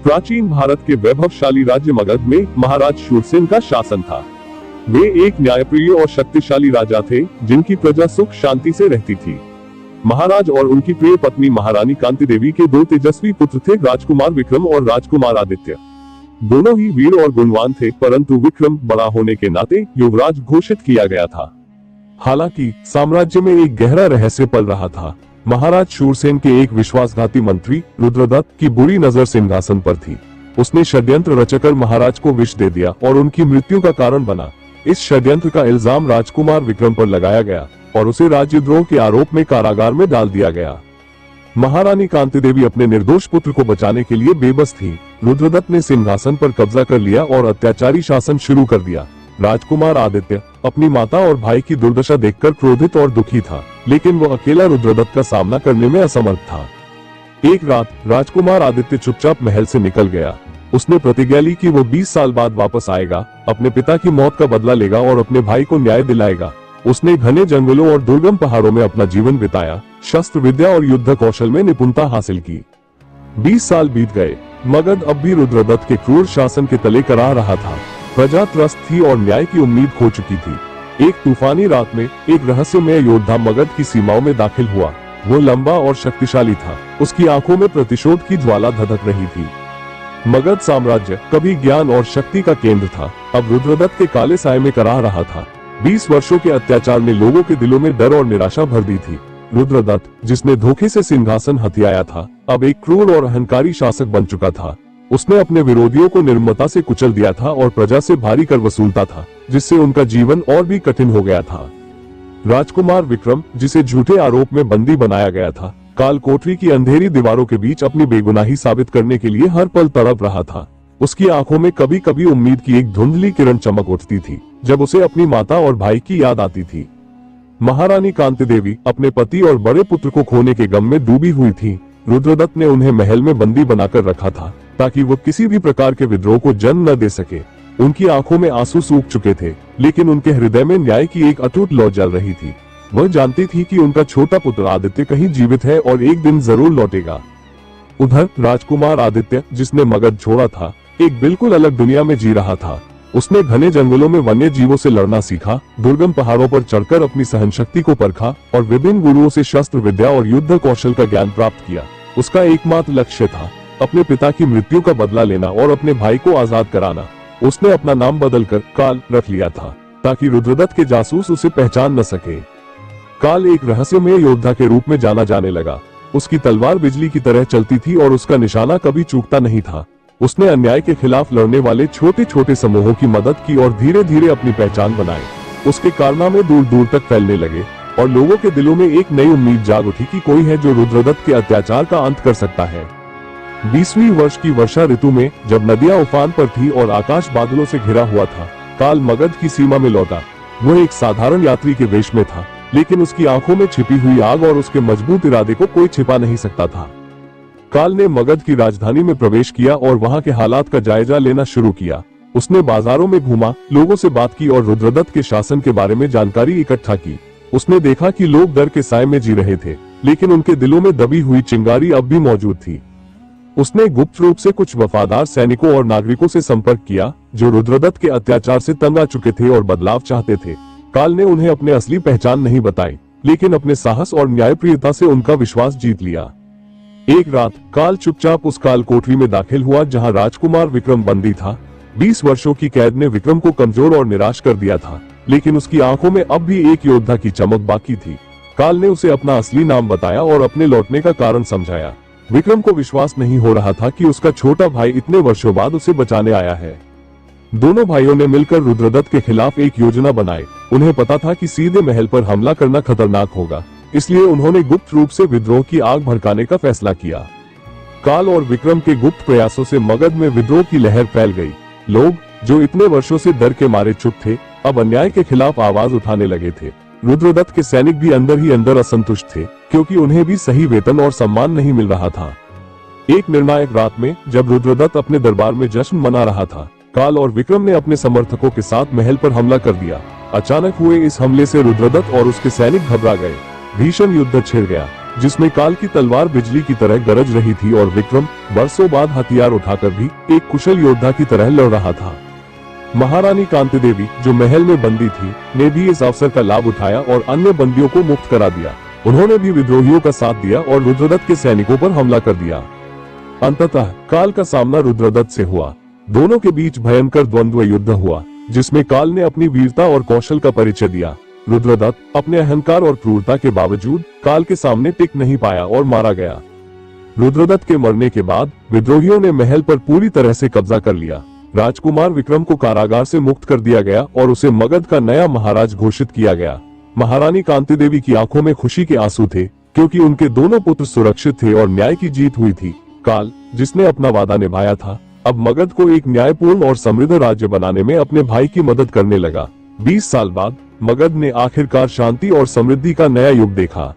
प्राचीन भारत के वैभवशाली राज्य मगध में महाराज शूरसेन का शासन था। वे एक न्यायप्रिय और शक्तिशाली राजा थे जिनकी प्रजा सुख शांति से रहती थी। महाराज और उनकी प्रिय पत्नी महारानी कांति देवी के दो तेजस्वी पुत्र थे, राजकुमार विक्रम और राजकुमार आदित्य। दोनों ही वीर और गुणवान थे, परंतु विक्रम बड़ा होने के नाते युवराज घोषित किया गया था। हालांकि साम्राज्य में एक गहरा रहस्य पल रहा था। महाराज शूरसेन के एक विश्वासघाती मंत्री रुद्रदत्त की बुरी नजर सिंहासन पर थी। उसने षड्यंत्र रचकर महाराज को विष दे दिया और उनकी मृत्यु का कारण बना। इस षड्यंत्र का इल्जाम राजकुमार विक्रम पर लगाया गया और उसे राज्यद्रोह के आरोप में कारागार में डाल दिया गया। महारानी कांति देवी अपने निर्दोष पुत्र को बचाने के लिए बेबस थी। रुद्रदत्त ने सिंहासन पर कब्जा कर लिया और अत्याचारी शासन शुरू कर दिया। राजकुमार आदित्य अपनी माता और भाई की दुर्दशा देखकर क्रोधित और दुखी था, लेकिन वो अकेला रुद्रदत्त का सामना करने में असमर्थ था। एक रात राजकुमार आदित्य चुपचाप महल से निकल गया। उसने प्रतिज्ञा ली कि वो 20 साल बाद वापस आएगा, अपने पिता की मौत का बदला लेगा और अपने भाई को न्याय दिलाएगा। उसने घने जंगलों और दुर्गम पहाड़ों में अपना जीवन बिताया, शस्त्र विद्या और युद्ध कौशल में निपुणता हासिल की। 20 साल बीत गए। मगध अब भी रुद्रदत्त के क्रूर शासन के तले कराह रहा था। प्रजा त्रस्त थी और न्याय की उम्मीद खो चुकी थी। एक तूफानी रात में एक रहस्यमय योद्धा मगध की सीमाओं में दाखिल हुआ। वो लंबा और शक्तिशाली था। उसकी आंखों में प्रतिशोध की ज्वाला धधक रही थी। मगध साम्राज्य कभी ज्ञान और शक्ति का केंद्र था, अब रुद्रदत्त के काले साए में कराह रहा था। 20 वर्षों के अत्याचार ने लोगों के दिलों में डर और निराशा भर दी थी। रुद्रदत्त, जिसने धोखे से सिंहासन हथियाया था, अब एक क्रूर और अहंकारी शासक बन चुका था। उसने अपने विरोधियों को निर्ममता से कुचल दिया था और प्रजा से भारी कर वसूलता था, जिससे उनका जीवन और भी कठिन हो गया था। राजकुमार विक्रम, जिसे झूठे आरोप में बंदी बनाया गया था, काल कोठरी की अंधेरी दीवारों के बीच अपनी बेगुनाही साबित करने के लिए हर पल तड़प रहा था। उसकी आंखों में कभी कभी उम्मीद की एक धुंधली किरण चमक उठती थी, जब उसे अपनी माता और भाई की याद आती थी। महारानी कांति देवी अपने पति और बड़े पुत्र को खोने के गम में डूबी हुई थी। रुद्रदत्त ने उन्हें महल में बंदी बनाकर रखा था, ताकि वो किसी भी प्रकार के विद्रोह को जन्म न दे सके। उनकी आंखों में आंसू सूख चुके थे, लेकिन उनके हृदय में न्याय की एक अटूट लौ जल रही थी। वह जानती थी कि उनका छोटा पुत्र आदित्य कहीं जीवित है और एक दिन जरूर लौटेगा। उधर राजकुमार आदित्य, जिसने मगध छोड़ा था, एक बिल्कुल अलग दुनिया में जी रहा था। उसने घने जंगलों में वन्य जीवों से लड़ना सीखा, दुर्गम पहाड़ों पर चढ़कर अपनी सहनशक्ति को परखा और विभिन्न गुरुओं से शस्त्र विद्या और युद्ध कौशल का ज्ञान प्राप्त किया। उसका एकमात्र लक्ष्य था अपने पिता की मृत्यु का बदला लेना और अपने भाई को आजाद कराना। उसने अपना नाम बदलकर काल रख लिया था, ताकि रुद्रदत्त के जासूस उसे पहचान न सके। काल एक रहस्यमय योद्धा के रूप में जाना जाने लगा। उसकी तलवार बिजली की तरह चलती थी और उसका निशाना कभी चूकता नहीं था। उसने अन्याय के खिलाफ लड़ने वाले छोटे छोटे समूहों की मदद की और धीरे धीरे अपनी पहचान बनाई। उसके कारनामे दूर दूर तक फैलने लगे और लोगों के दिलों में एक नई उम्मीद जाग उठी कि कोई है जो रुद्रदत्त के अत्याचार का अंत कर सकता है। 20वीं वर्ष की वर्षा ऋतु में, जब नदियां उफान पर थी और आकाश बादलों से घिरा हुआ था, काल मगध की सीमा में लौटा। वो एक साधारण यात्री के वेश में था, लेकिन उसकी आंखों में छिपी हुई आग और उसके मजबूत इरादे को कोई छिपा नहीं सकता था। काल ने मगध की राजधानी में प्रवेश किया और वहां के हालात का जायजा लेना शुरू किया। उसने बाजारों में घूमा, लोगों से बात की और रुद्रदत्त के शासन के बारे में जानकारी इकट्ठा की। उसने देखा कि लोग डर के साए में जी रहे थे, लेकिन उनके दिलों में दबी हुई चिंगारी अब भी मौजूद थी। उसने गुप्त रूप से कुछ वफादार सैनिकों और नागरिकों से संपर्क किया, जो रुद्रदत्त के अत्याचार से तंग आ चुके थे और बदलाव चाहते थे। काल ने उन्हें अपने असली पहचान नहीं बताई, लेकिन अपने साहस और न्यायप्रियता से उनका विश्वास जीत लिया। एक रात काल चुपचाप उस काल कोठरी में दाखिल हुआ जहां राजकुमार विक्रम बंदी था। 20 वर्षों की कैद ने विक्रम को कमजोर और निराश कर दिया था, लेकिन उसकी आंखों में अब भी एक योद्धा की चमक बाकी थी। काल ने उसे अपना असली नाम बताया और अपने लौटने का कारण समझाया। विक्रम को विश्वास नहीं हो रहा था कि उसका छोटा भाई इतने वर्षों बाद उसे बचाने आया है। दोनों भाइयों ने मिलकर रुद्रदत्त के खिलाफ एक योजना बनाई। उन्हें पता था कि सीधे महल पर हमला करना खतरनाक होगा, इसलिए उन्होंने गुप्त रूप से विद्रोह की आग भड़काने का फैसला किया। काल और विक्रम के गुप्त प्रयासों से मगध में विद्रोह की लहर फैल गई। लोग, जो इतने वर्षों से डर के मारे चुप थे, अब अन्याय के खिलाफ आवाज उठाने लगे थे। रुद्रदत्त के सैनिक भी अंदर ही अंदर असंतुष्ट थे, क्योंकि उन्हें भी सही वेतन और सम्मान नहीं मिल रहा था। एक निर्णायक रात में, जब रुद्रदत्त अपने दरबार में जश्न मना रहा था, काल और विक्रम ने अपने समर्थकों के साथ महल पर हमला कर दिया। अचानक हुए इस हमले से रुद्रदत्त और उसके सैनिक घबरा गए। भीषण युद्ध छिड़ गया। जिसमें काल की तलवार बिजली की तरह गरज रही थी और विक्रम बरसों बाद हथियार उठाकर भी एक कुशल योद्धा की तरह लड़ रहा था। महारानी कांति देवी, जो महल में बंदी थी, ने भी इस अवसर का लाभ उठाया और अन्य बंदियों को मुक्त करा दिया। उन्होंने भी विद्रोहियों का साथ दिया और रुद्रदत्त के सैनिकों पर हमला कर दिया। अंततः काल का सामना रुद्रदत्त से हुआ। दोनों के बीच भयंकर द्वंद्व युद्ध हुआ, जिसमें काल ने अपनी वीरता और कौशल का परिचय दिया। रुद्रदत्त अपने अहंकार और क्रूरता के बावजूद काल के सामने टिक नहीं पाया और मारा गया। रुद्रदत्त के मरने के बाद विद्रोहियों ने महल पर पूरी तरह से कब्जा कर लिया। राजकुमार विक्रम को कारागार से मुक्त कर दिया गया और उसे मगध का नया महाराज घोषित किया गया। महारानी कांति देवी की आंखों में खुशी के आंसू थे, क्योंकि उनके दोनों पुत्र सुरक्षित थे और न्याय की जीत हुई थी। काल, जिसने अपना वादा निभाया था, अब मगध को एक न्यायपूर्ण और समृद्ध राज्य बनाने में अपने भाई की मदद करने लगा। 20 साल बाद मगध ने आखिरकार शांति और समृद्धि का नया युग देखा।